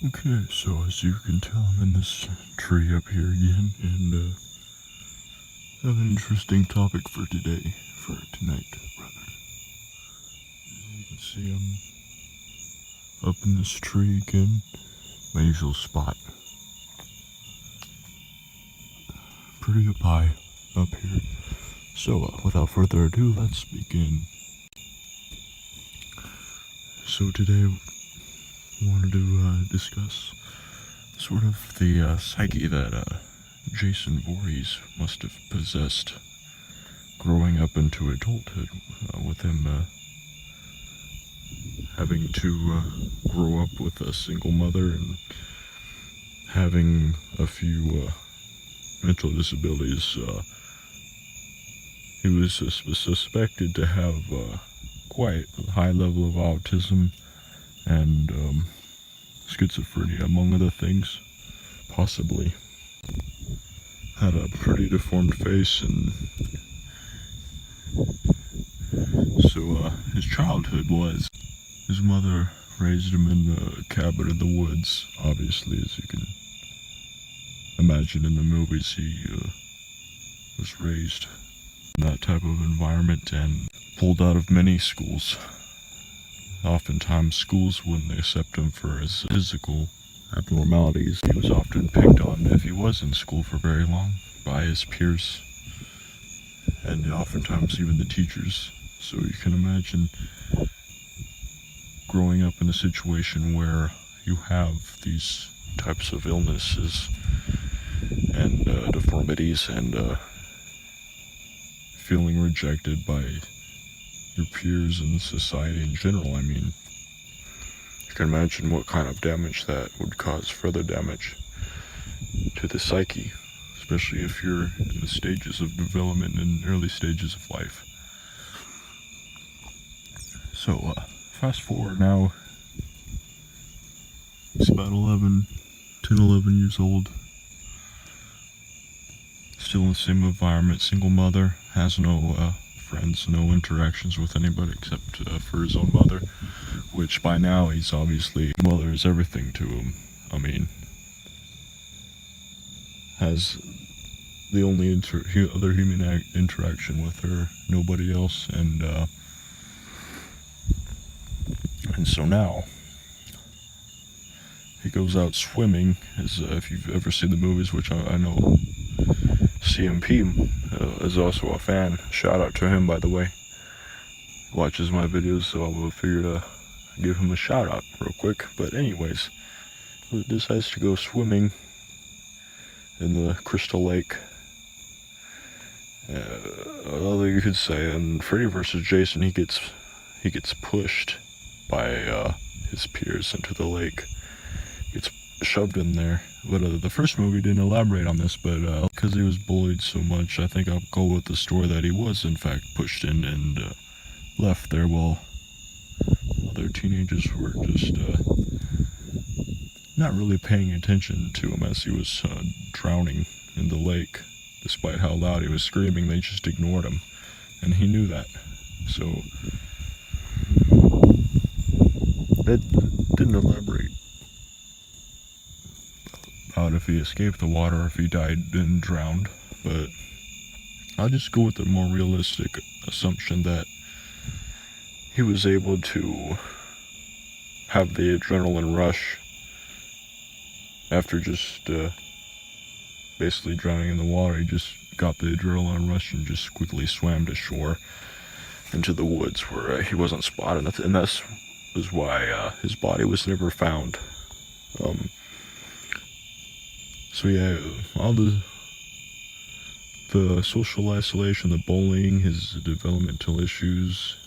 Okay, so as you can tell, I'm in this tree up here again, and have an interesting topic for tonight, rather. As you can see, I'm up in this tree again, my usual spot. Pretty up high up here. So, without further ado, let's begin. So today, I wanted to discuss sort of the psyche that Jason Voorhees must have possessed growing up into adulthood, with him having to grow up with a single mother and having a few mental disabilities. He was suspected to have quite a high level of autism and schizophrenia, among other things, possibly. Had a pretty deformed face, and so his childhood was, his mother raised him in a cabin in the woods, obviously, as you can imagine in the movies. He was raised in that type of environment and pulled out of many schools. Oftentimes schools wouldn't accept him for his physical abnormalities. He was often picked on if he was in school for very long by his peers, and oftentimes even the teachers. So you can imagine growing up in a situation where you have these types of illnesses and deformities and feeling rejected by your peers and society in general. I mean, you can imagine what kind of damage that would cause, further damage to the psyche, especially if you're in the stages of development and early stages of life. So, fast forward now, he's about 11 years old, still in the same environment, single mother, has no friends, no interactions with anybody except for his own mother, which by now he's obviously, mother is everything to him. I mean, has the only other human interaction with her, nobody else, and so now he goes out swimming, as if you've ever seen the movies, which I know CMP is also a fan. Shout out to him, by the way. Watches my videos, so I will figure to give him a shout out real quick. But anyways, he decides to go swimming in the Crystal Lake. Although you could say, in Freddy vs. Jason, he gets pushed by his peers into the lake. Gets shoved in there. But the first movie didn't elaborate on this, but because he was bullied so much, I think I'll go with the story that he was in fact pushed in and left there while other teenagers were just not really paying attention to him as he was drowning in the lake. Despite how loud he was screaming, they just ignored him, and he knew that. So that didn't elaborate about if he escaped the water or if he died and drowned, but I'll just go with the more realistic assumption that he was able to have the adrenaline rush after just basically drowning in the water. He just got the adrenaline rush and just quickly swam to shore into the woods where he wasn't spotted, and that's was why his body was never found. So yeah, all the social isolation, the bullying, his developmental issues,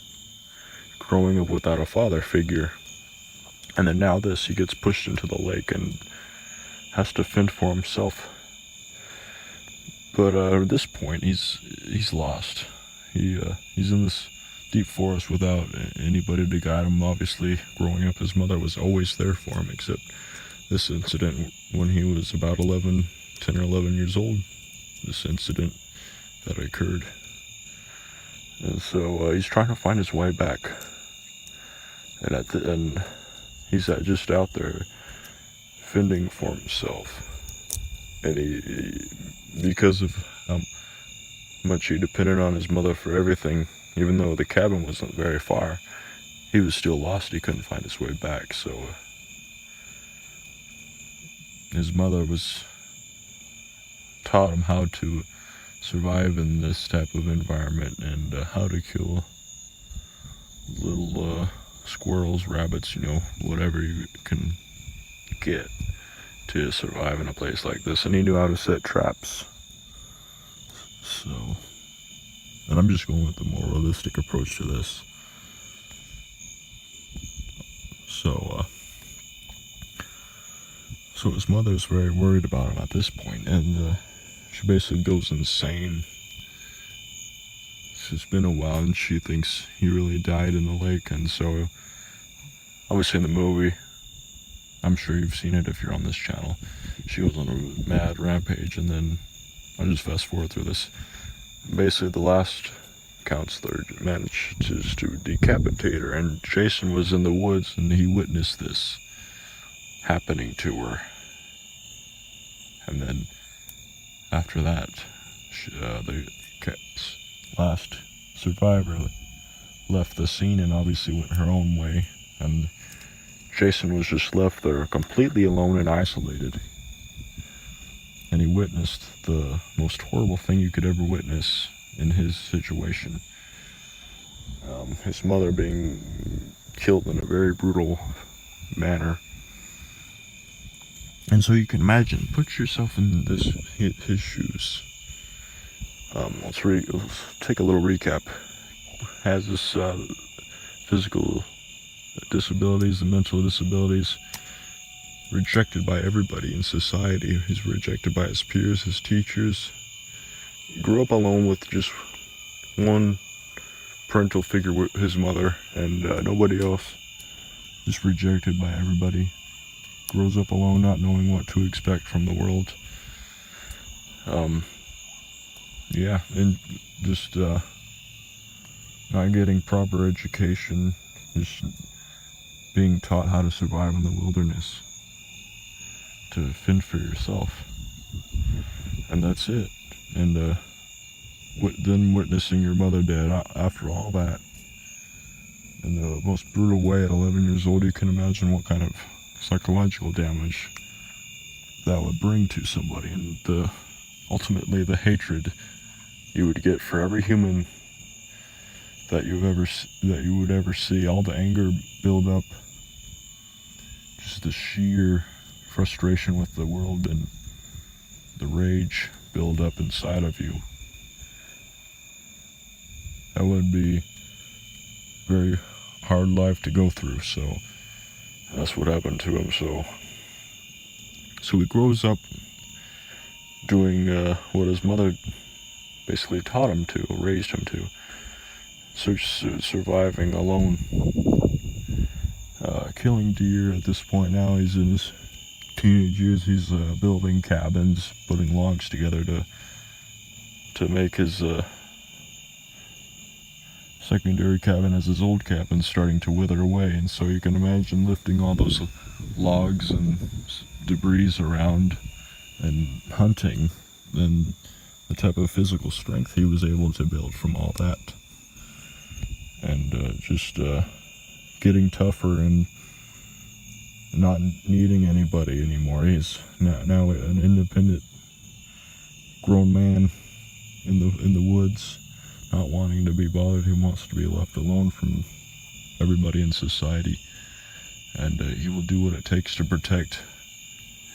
growing up without a father figure, and then now this, he gets pushed into the lake and has to fend for himself. But at this point, he's lost. He's in this deep forest without anybody to guide him. Obviously, growing up, his mother was always there for him, except this incident when he was about 10 or 11 years old, this incident that occurred. And so he's trying to find his way back. And he's just out there fending for himself. And because of how much he depended on his mother for everything, even though the cabin wasn't very far, he was still lost. He couldn't find his way back, so his mother taught him how to survive in this type of environment, and how to kill little squirrels, rabbits, whatever you can get to survive in a place like this. And he knew how to set traps. So, and I'm just going with the more realistic approach to this. So his mother's very worried about him at this point, and she basically goes insane. It's been a while, and she thinks he really died in the lake. And so, obviously in the movie, I'm sure you've seen it if you're on this channel, she goes on a mad rampage, and then I'll just fast forward through this. Basically, the last counselor manages to decapitate her, and Jason was in the woods, and he witnessed this happening to her. And then, after that, the last survivor left the scene and obviously went her own way, and Jason was just left there completely alone and isolated. And he witnessed the most horrible thing you could ever witness in his situation. His mother being killed in a very brutal manner. And so you can imagine, put yourself in his shoes. Let's take a little recap. Has this physical disabilities, the mental disabilities, rejected by everybody in society. He's rejected by his peers, his teachers. He grew up alone with just one parental figure, with his mother, and nobody else. Just rejected by everybody. Grows up alone, not knowing what to expect from the world. Yeah, and just not getting proper education, just being taught how to survive in the wilderness, to fend for yourself, and that's it. And then witnessing your mother dead after all that, in the most brutal way at 11 years old, you can imagine what kind of psychological damage that would bring to somebody, and ultimately the hatred you would get for every human that you would ever see. All the anger build up, just the sheer frustration with the world, and the rage build up inside of you. That would be a very hard life to go through. So that's what happened to him. So he grows up doing what his mother basically taught him to, raised him to. So surviving alone, killing deer. At this point now, he's in his teenage years. He's building cabins, putting logs together to make his secondary cabin, as his old cabin starting to wither away. And so you can imagine lifting all those logs and debris around and hunting, and the type of physical strength he was able to build from all that. And just getting tougher and not needing anybody anymore. He's now an independent grown man in the woods, not wanting to be bothered. He wants to be left alone from everybody in society, and he will do what it takes to protect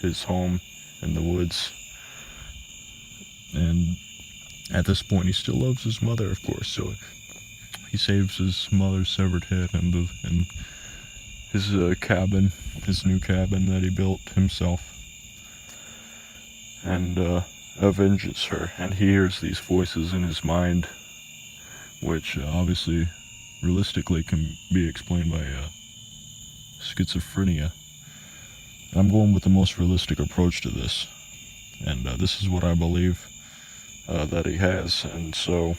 his home in the woods. And at this point, he still loves his mother, of course, so he saves his mother's severed head and his cabin, his new cabin that he built himself, and avenges her. And he hears these voices in his mind, which obviously, realistically, can be explained by schizophrenia. And I'm going with the most realistic approach to this, and this is what I believe that he has. And so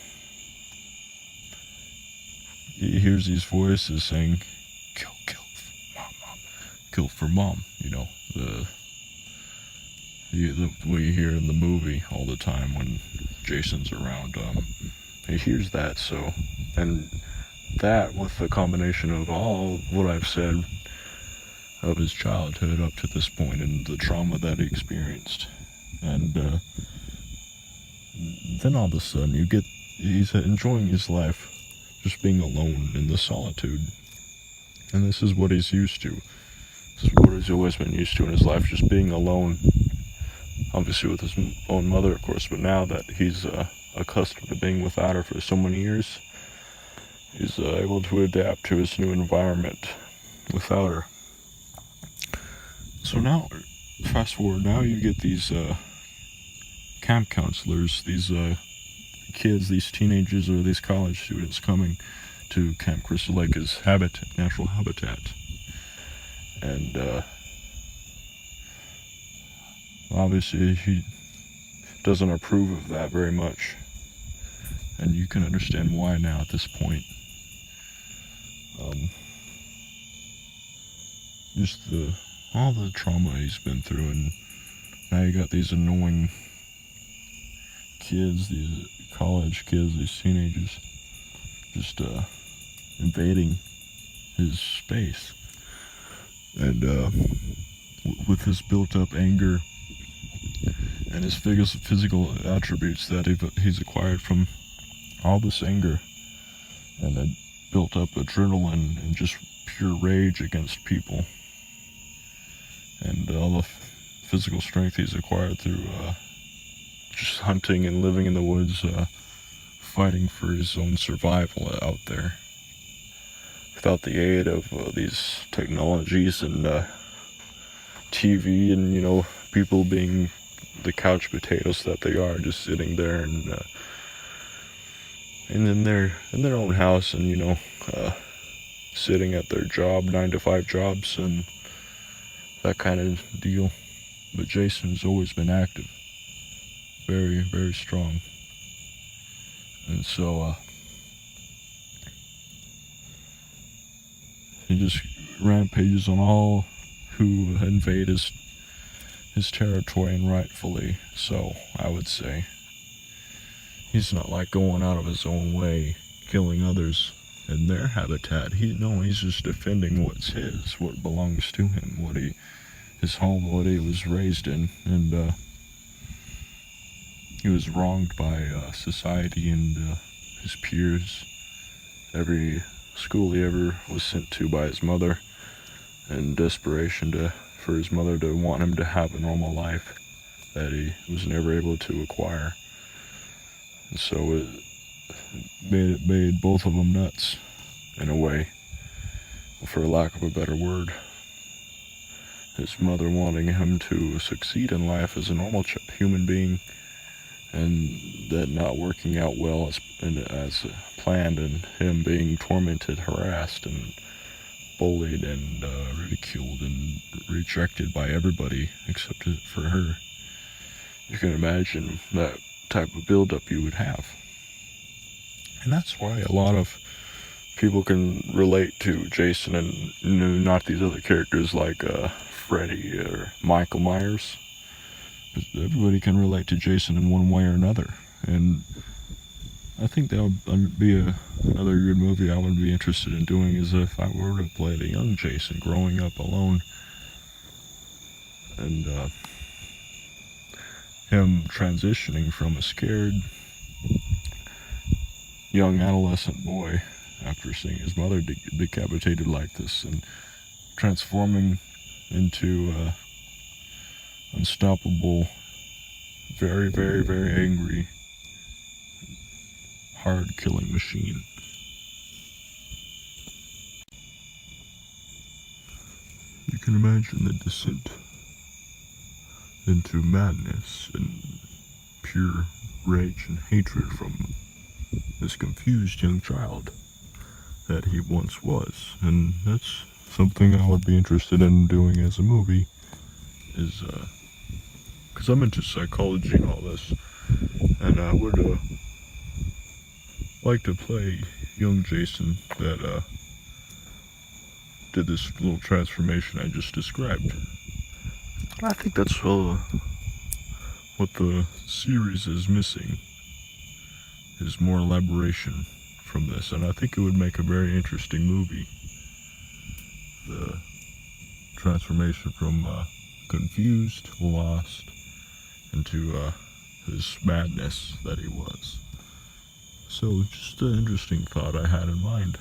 he hears these voices saying, kill for mom, kill for mom, what you hear in the movie all the time when Jason's around. He hears that, so, and that with the combination of all what I've said of his childhood up to this point and the trauma that he experienced, and then all of a sudden he's enjoying his life, just being alone in the solitude, and this is what he's used to. This is what he's always been used to in his life, just being alone, obviously with his own mother, of course, but now that he's accustomed to being without her for so many years, he's able to adapt to his new environment without her. So now, fast forward, now you get these camp counselors, these kids, these teenagers or these college students coming to Camp Crystal Lake as natural habitat. And obviously he doesn't approve of that very much. And you can understand why now at this point. Just all the trauma he's been through, and now you got these annoying kids, these college kids, these teenagers, just invading his space. And with his built-up anger and his physical attributes that he's acquired from all this anger and a built-up adrenaline and just pure rage against people, and all the physical strength he's acquired through just hunting and living in the woods, fighting for his own survival out there, without the aid of these technologies and TV and, people being the couch potatoes that they are, just sitting there and in their own house and, sitting at their job, 9-to-5 jobs and that kind of deal. But Jason's always been active, very, very strong. And so he just rampages on all who invade his territory, and rightfully so, I would say. He's not like going out of his own way, killing others in their habitat. He's just defending what's his, what belongs to him, his home, what he was raised in. And he was wronged by society and his peers. Every school he ever was sent to by his mother, in desperation for his mother to want him to have a normal life that he was never able to acquire. And so it made both of them nuts, in a way, for lack of a better word. His mother wanting him to succeed in life as a normal human being, and that not working out well as planned, and him being tormented, harassed, and bullied, and ridiculed, and rejected by everybody except for her. You can imagine that type of build-up you would have. And that's why a lot of people can relate to Jason and not these other characters like Freddy or Michael Myers. Everybody can relate to Jason in one way or another. And I think that would be another good movie I would be interested in doing, is if I were to play the young Jason growing up alone, and him transitioning from a scared young adolescent boy after seeing his mother decapitated like this, and transforming into unstoppable, very, very, very angry, hard-killing machine. You can imagine the descent into madness and pure rage and hatred from this confused young child that he once was. And that's something I would be interested in doing as a movie, is because I'm into psychology and all this, and I would like to play young Jason that did this little transformation I just described. I think that's what the series is missing is more elaboration from this, and I think it would make a very interesting movie. The transformation from confused, lost, into his madness that he was. So just an interesting thought I had in mind.